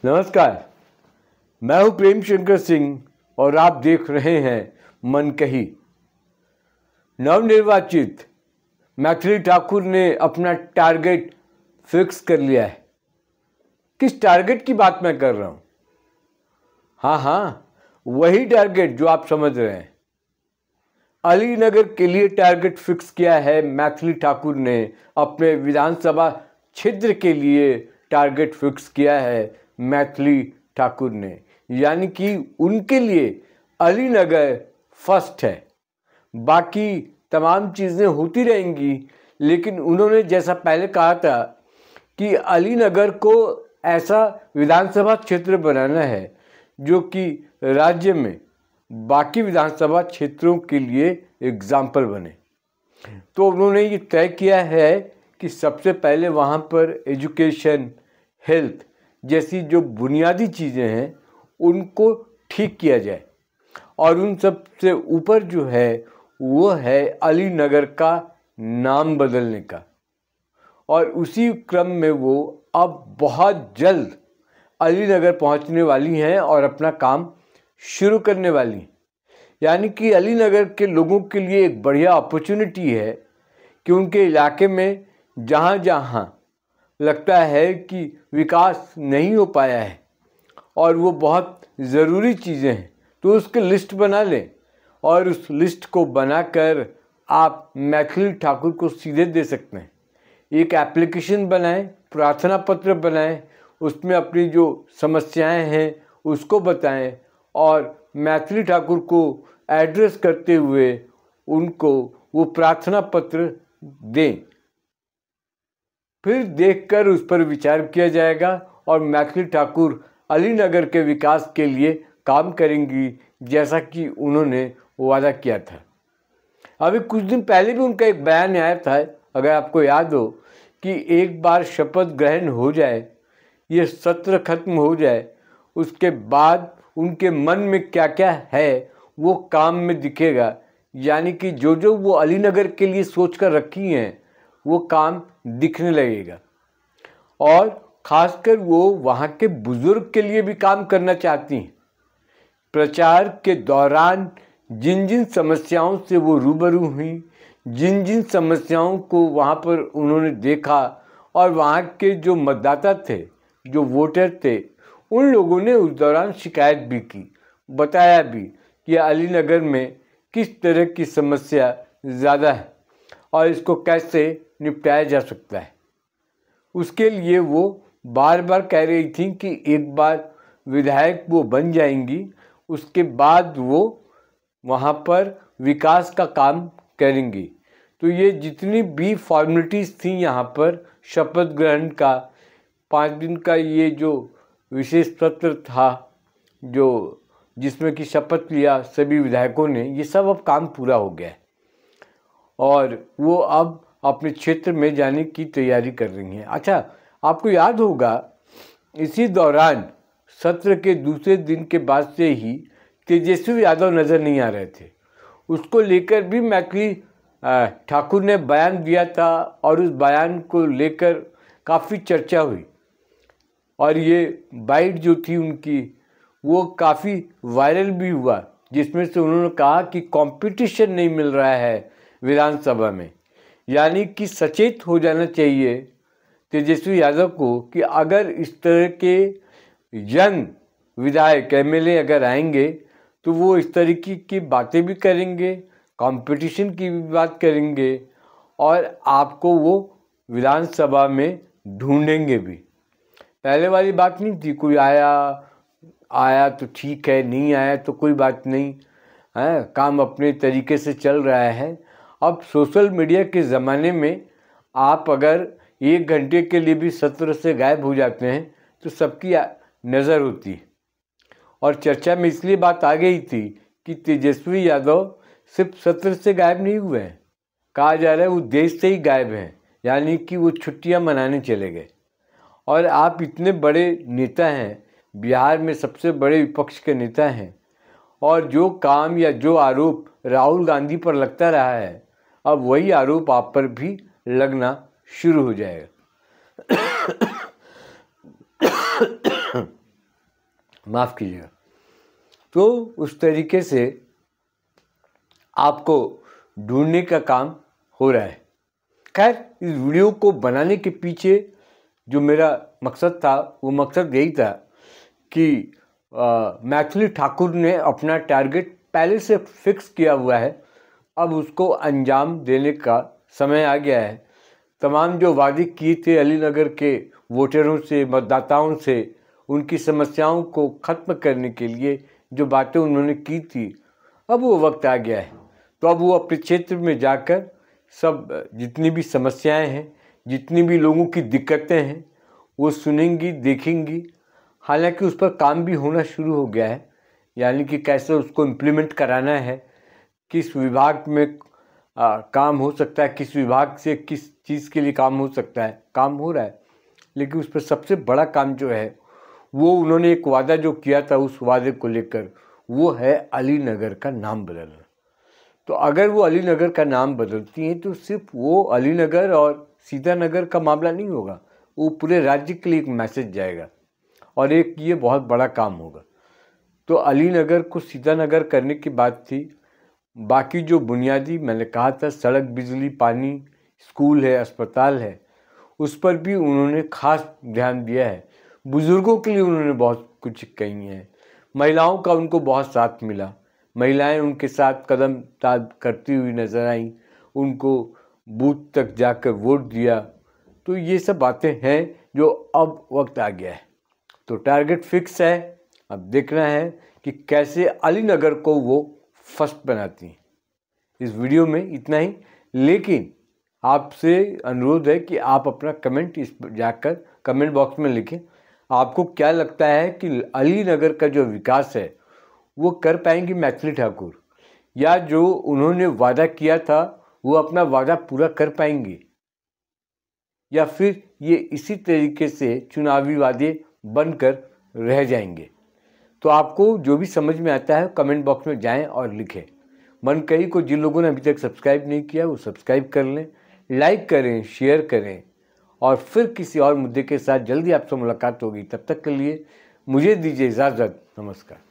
नमस्कार, मैं हूं प्रेम शंकर सिंह और आप देख रहे हैं मन कही। नवनिर्वाचित मैथिली ठाकुर ने अपना टारगेट फिक्स कर लिया है। किस टारगेट की बात मैं कर रहा हूं? हाँ, वही टारगेट जो आप समझ रहे हैं। अलीनगर के लिए टारगेट फिक्स किया है मैथिली ठाकुर ने। अपने विधानसभा क्षेत्र के लिए टारगेट फिक्स किया है मैथिली ठाकुर ने, यानी कि उनके लिए अलीनगर फर्स्ट है। बाकी तमाम चीज़ें होती रहेंगी, लेकिन उन्होंने जैसा पहले कहा था कि अलीनगर को ऐसा विधानसभा क्षेत्र बनाना है जो कि राज्य में बाकी विधानसभा क्षेत्रों के लिए एग्जाम्पल बने। तो उन्होंने ये तय किया है कि सबसे पहले वहाँ पर एजुकेशन, हेल्थ जैसी जो बुनियादी चीज़ें हैं उनको ठीक किया जाए, और उन सब से ऊपर जो है वो है अलीनगर का नाम बदलने का। और उसी क्रम में वो अब बहुत जल्द अलीनगर पहुंचने वाली हैं और अपना काम शुरू करने वाली हैं। यानी कि अलीनगर के लोगों के लिए एक बढ़िया अपॉर्चुनिटी है कि उनके इलाके में जहाँ जहाँ लगता है कि विकास नहीं हो पाया है और वो बहुत ज़रूरी चीज़ें हैं, तो उसकी लिस्ट बना लें और उस लिस्ट को बनाकर आप मैथिली ठाकुर को सीधे दे सकते हैं। एक एप्लीकेशन बनाएं, प्रार्थना पत्र बनाएं, उसमें अपनी जो समस्याएं हैं उसको बताएं और मैथिली ठाकुर को एड्रेस करते हुए उनको वो प्रार्थना पत्र दें। फिर देखकर उस पर विचार किया जाएगा और मैथिली ठाकुर अलीनगर के विकास के लिए काम करेंगी, जैसा कि उन्होंने वादा किया था। अभी कुछ दिन पहले भी उनका एक बयान आया था, अगर आपको याद हो, कि एक बार शपथ ग्रहण हो जाए, ये सत्र खत्म हो जाए, उसके बाद उनके मन में क्या क्या है वो काम में दिखेगा। यानी कि जो जो वो अलीनगर के लिए सोच कर रखी हैं वो काम दिखने लगेगा। और ख़ासकर वो वहाँ के बुज़ुर्ग के लिए भी काम करना चाहती हैं। प्रचार के दौरान जिन जिन समस्याओं से वो रूबरू हुई, जिन जिन समस्याओं को वहाँ पर उन्होंने देखा, और वहाँ के जो मतदाता थे, जो वोटर थे, उन लोगों ने उस दौरान शिकायत भी की, बताया भी कि अलीनगर में किस तरह की समस्या ज़्यादा है और इसको कैसे निपटाया जा सकता है। उसके लिए वो बार बार कह रही थी कि एक बार विधायक वो बन जाएंगी, उसके बाद वो वहाँ पर विकास का काम करेंगी। तो ये जितनी भी फॉर्मेलिटीज़ थी यहाँ पर शपथ ग्रहण का, 5 दिन का ये जो विशेष सत्र था जो जिसमें कि शपथ लिया सभी विधायकों ने, ये सब अब काम पूरा हो गया है और वो अब अपने क्षेत्र में जाने की तैयारी कर रही हैं। अच्छा, आपको याद होगा इसी दौरान सत्र के दूसरे दिन के बाद से ही तेजस्वी यादव नज़र नहीं आ रहे थे। उसको लेकर भी मैथिली ठाकुर ने बयान दिया था और उस बयान को लेकर काफ़ी चर्चा हुई और ये बाइट जो थी उनकी वो काफ़ी वायरल भी हुआ, जिसमें से उन्होंने कहा कि कंपटीशन नहीं मिल रहा है विधानसभा में। यानी कि सचेत हो जाना चाहिए तेजस्वी यादव को कि अगर इस तरह के यंग विधायक एमएलए अगर आएंगे तो वो इस तरीके की बातें भी करेंगे, कंपटीशन की भी बात करेंगे और आपको वो विधानसभा में ढूंढेंगे भी। पहले वाली बात नहीं थी, कोई आया तो ठीक है, नहीं आया तो कोई बात नहीं है, काम अपने तरीके से चल रहा है। अब सोशल मीडिया के ज़माने में आप अगर 1 घंटे के लिए भी सत्र से गायब हो जाते हैं तो सबकी नज़र होती है। और चर्चा में इसलिए बात आ गई थी कि तेजस्वी यादव सिर्फ सत्र से गायब नहीं हुए हैं, कहा जा रहा है वो देश से ही गायब हैं, यानी कि वो छुट्टियां मनाने चले गए। और आप इतने बड़े नेता हैं, बिहार में सबसे बड़े विपक्ष के नेता हैं, और जो काम या जो आरोप राहुल गांधी पर लगता रहा है, अब वही आरोप आप पर भी लगना शुरू हो जाएगा। माफ़ कीजिएगा। तो उस तरीके से आपको ढूंढने का काम हो रहा है। खैर, इस वीडियो को बनाने के पीछे जो मेरा मकसद था वो मकसद यही था कि मैथिली ठाकुर ने अपना टारगेट पहले से फिक्स किया हुआ है, अब उसको अंजाम देने का समय आ गया है। तमाम जो वादे किए थे अलीनगर के वोटरों से, मतदाताओं से, उनकी समस्याओं को ख़त्म करने के लिए जो बातें उन्होंने की थी, अब वो वक्त आ गया है। तो अब वो अपने क्षेत्र में जाकर सब जितनी भी समस्याएं हैं, जितनी भी लोगों की दिक्कतें हैं, वो सुनेंगी, देखेंगी। हालांकि उस पर काम भी होना शुरू हो गया है, यानी कि कैसे उसको इम्प्लीमेंट कराना है, किस विभाग में काम हो सकता है, किस विभाग से किस चीज़ के लिए काम हो सकता है, काम हो रहा है। लेकिन उस पर सबसे बड़ा काम जो है वो उन्होंने एक वादा जो किया था, उस वादे को लेकर, वो है अलीनगर का नाम बदलना। तो अगर वो अलीनगर का नाम बदलती हैं तो सिर्फ वो अलीनगर और सीतानगर का मामला नहीं होगा, वो पूरे राज्य के लिए एक मैसेज जाएगा और एक ये बहुत बड़ा काम होगा। तो अलीनगर को सीतानगर करने की बात थी। बाकी जो बुनियादी मैंने कहा था, सड़क, बिजली, पानी, स्कूल है, अस्पताल है, उस पर भी उन्होंने खास ध्यान दिया है। बुज़ुर्गों के लिए उन्होंने बहुत कुछ कही है। महिलाओं का उनको बहुत साथ मिला, महिलाएं उनके साथ कदम ताल करती हुई नजर आईं, उनको बूथ तक जाकर वोट दिया। तो ये सब बातें हैं जो अब वक्त आ गया है। तो टारगेट फिक्स है, अब देखना है कि कैसे अलीनगर को वो फर्स्ट बनाती हैं। इस वीडियो में इतना ही, लेकिन आपसे अनुरोध है कि आप अपना कमेंट इस पर जाकर कमेंट बॉक्स में लिखें। आपको क्या लगता है कि अलीनगर का जो विकास है वो कर पाएंगी मैथिली ठाकुर, या जो उन्होंने वादा किया था वो अपना वादा पूरा कर पाएंगी, या फिर ये इसी तरीके से चुनावी वादे बनकर रह जाएंगे? तो आपको जो भी समझ में आता है कमेंट बॉक्स में जाएं और लिखें। मनकही को जिन लोगों ने अभी तक सब्सक्राइब नहीं किया वो सब्सक्राइब कर लें, लाइक करें, शेयर करें, और फिर किसी और मुद्दे के साथ जल्दी आपसे मुलाकात होगी। तब तक के लिए मुझे दीजिए इजाज़त। नमस्कार।